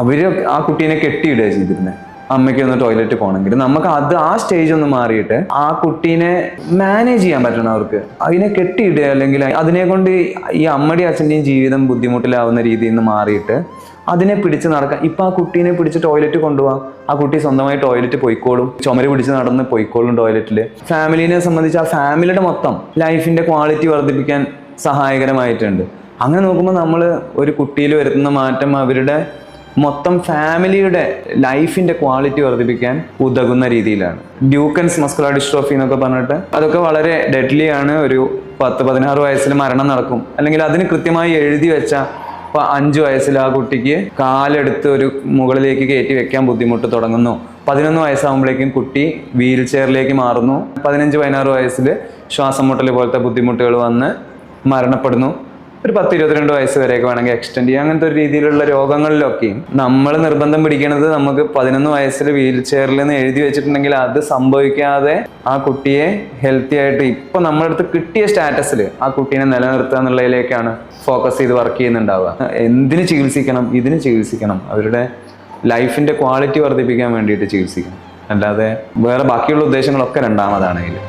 അവര് ആ കുട്ടീനെ കെട്ടിയിടുക ചെയ്തിരുന്നത്. അമ്മയ്ക്ക് ഒന്ന് ടോയ്ലറ്റ് പോകണമെങ്കിൽ നമുക്ക് ആ സ്റ്റേജ് ഒന്ന് മാറിയിട്ട് ആ കുട്ടീനെ മാനേജ് ചെയ്യാൻ പറ്റണം. അവർക്ക് അതിനെ കെട്ടിയിടുക, അല്ലെങ്കിൽ അതിനെ കൊണ്ട് ഈ അമ്മയുടെയും അച്ഛൻ്റെയും ജീവിതം ബുദ്ധിമുട്ടിലാവുന്ന രീതിയിൽ നിന്ന് മാറിയിട്ട് അതിനെ പിടിച്ച് നടക്കാം. ഇപ്പൊ ആ കുട്ടീനെ പിടിച്ച് ടോയ്ലറ്റ് കൊണ്ടുപോകാം, ആ കുട്ടി സ്വന്തമായി ടോയ്ലറ്റ് പോയിക്കോളും, ചുമര് പിടിച്ച് നടന്ന് പോയിക്കോളും ടോയ്ലറ്റില്. ഫാമിലിനെ സംബന്ധിച്ച് ആ ഫാമിലിയുടെ മൊത്തം ലൈഫിന്റെ ക്വാളിറ്റി വർദ്ധിപ്പിക്കാൻ സഹായകരമായിട്ടുണ്ട്. അങ്ങനെ നോക്കുമ്പോൾ നമ്മൾ ഒരു കുട്ടിയിൽ വരുത്തുന്ന മാറ്റം അവരുടെ മൊത്തം ഫാമിലിയുടെ ലൈഫിന്റെ ക്വാളിറ്റി വർദ്ധിപ്പിക്കാൻ ഉതകുന്ന രീതിയിലാണ്. ഡ്യൂക്കൻസ് മസ്കുലർ ഡിസ്ട്രോഫി എന്നൊക്കെ പറഞ്ഞിട്ട് അതൊക്കെ വളരെ ഡെഡ്ലി ആണ്. ഒരു 10-16 വയസ്സിൽ മരണം നടക്കും. അല്ലെങ്കിൽ അതിന് കൃത്യമായി എഴുതി വെച്ച, ഇപ്പൊ 5 വയസ്സിൽ ആ കുട്ടിക്ക് കാലെടുത്ത് ഒരു മുകളിലേക്ക് കയറ്റി വെക്കാൻ ബുദ്ധിമുട്ട് തുടങ്ങുന്നു. 11 വയസ്സാകുമ്പോഴേക്കും കുട്ടി വീൽ ചെയറിലേക്ക് മാറുന്നു. 15-16 വയസ്സിൽ ശ്വാസം മുട്ടൽ പോലത്തെ ബുദ്ധിമുട്ടുകൾ വന്ന് മരണപ്പെടുന്നു. ഒരു 10-22 വയസ്സ് വരെയൊക്കെ വേണമെങ്കിൽ എക്സ്റ്റെൻഡ് ചെയ്യാം. അങ്ങനത്തെ ഒരു രീതിയിലുള്ള രോഗങ്ങളിലൊക്കെയും നമ്മൾ നിർബന്ധം പിടിക്കുന്നത് നമുക്ക് 11 വയസ്സിൽ വീൽ ചെയറിൽ നിന്ന് എഴുതി വെച്ചിട്ടുണ്ടെങ്കിൽ അത് സംഭവിക്കാതെ ആ കുട്ടിയെ ഹെൽത്തി ആയിട്ട് ഇപ്പൊ നമ്മുടെ അടുത്ത് കിട്ടിയ സ്റ്റാറ്റസിൽ ആ കുട്ടീനെ നിലനിർത്തുക എന്നുള്ളതിലേക്കാണ് ഫോക്കസ് ചെയ്ത് വർക്ക് ചെയ്യുന്നുണ്ടാവുക. എന്തിന് ചികിത്സിക്കണം? ഇതിന് ചികിത്സിക്കണം. അവരുടെ ലൈഫിന്റെ ക്വാളിറ്റി വർദ്ധിപ്പിക്കാൻ വേണ്ടിയിട്ട് ചികിത്സിക്കണം. അല്ലാതെ വേറെ ബാക്കിയുള്ള ഉദ്ദേശങ്ങളൊക്കെ രണ്ടാമതാണ് ഇതിൽ.